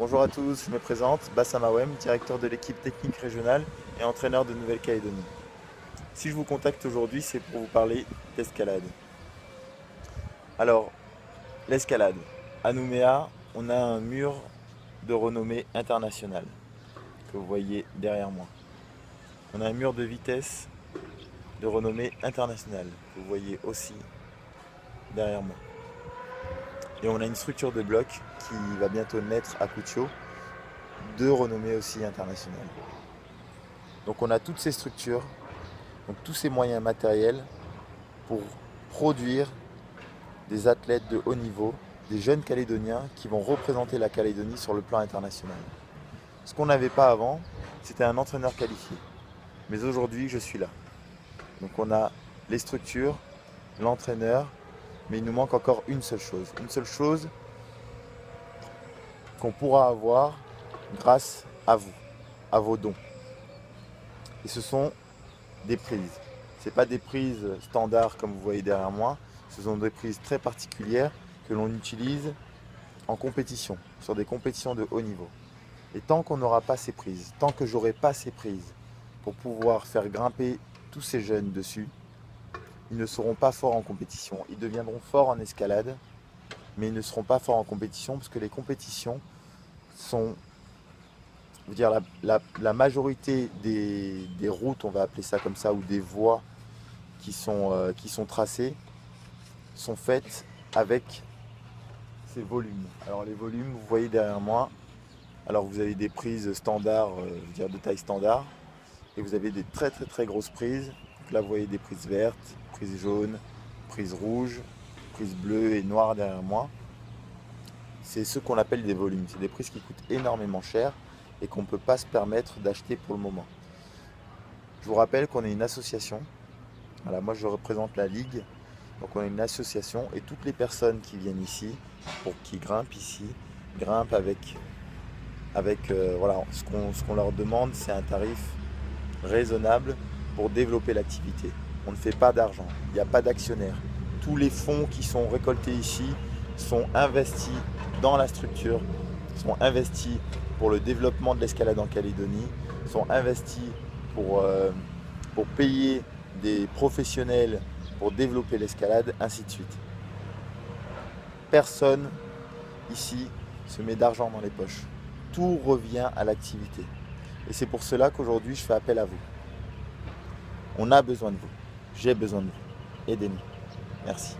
Bonjour à tous, je me présente, Bassam Awem, directeur de l'équipe technique régionale et entraîneur de Nouvelle-Calédonie. Si je vous contacte aujourd'hui, c'est pour vous parler d'escalade. Alors, l'escalade. À Nouméa, on a un mur de renommée internationale que vous voyez derrière moi. On a un mur de vitesse de renommée internationale que vous voyez aussi derrière moi. Et on a une structure de bloc qui va bientôt naître à Koutio, de renommée aussi internationale. Donc on a toutes ces structures, donc tous ces moyens matériels pour produire des athlètes de haut niveau, des jeunes Calédoniens qui vont représenter la Calédonie sur le plan international. Ce qu'on n'avait pas avant, c'était un entraîneur qualifié. Mais aujourd'hui, je suis là. Donc on a les structures, l'entraîneur, mais il nous manque encore une seule chose. Une seule chose qu'on pourra avoir grâce à vous, à vos dons. Et ce sont des prises. Ce pas des prises standards comme vous voyez derrière moi, ce sont des prises très particulières que l'on utilise en compétition, sur des compétitions de haut niveau. Et tant qu'on n'aura pas ces prises, tant que j'aurai pas ces prises pour pouvoir faire grimper tous ces jeunes dessus, ils ne seront pas forts en compétition. Ils deviendront forts en escalade, mais ils ne seront pas forts en compétition parce que les compétitions sont, je veux dire, la majorité des routes, on va appeler ça comme ça, ou des voies qui sont tracées, sont faites avec ces volumes. Alors les volumes, vous voyez derrière moi, alors vous avez des prises standards, je veux dire de taille standard, et vous avez des très très très grosses prises. Donc là vous voyez des prises vertes, prises jaunes, prises rouges, prises bleues et noires derrière moi. C'est ce qu'on appelle des volumes. C'est des prises qui coûtent énormément cher et qu'on ne peut pas se permettre d'acheter pour le moment. Je vous rappelle qu'on est une association. Voilà, moi je représente la Ligue. Donc on est une association et toutes les personnes qui viennent ici, qui grimpent ici, grimpent avec voilà, ce qu'on leur demande, c'est un tarif raisonnable pour développer l'activité. On ne fait pas d'argent, il n'y a pas d'actionnaire. Tous les fonds qui sont récoltés ici sont investis dans la structure, sont investis pour le développement de l'escalade en Calédonie, sont investis pour payer des professionnels pour développer l'escalade, ainsi de suite. Personne ici se met d'argent dans les poches. Tout revient à l'activité. Et c'est pour cela qu'aujourd'hui, je fais appel à vous. On a besoin de vous. J'ai besoin de vous. Aidez-nous. Merci.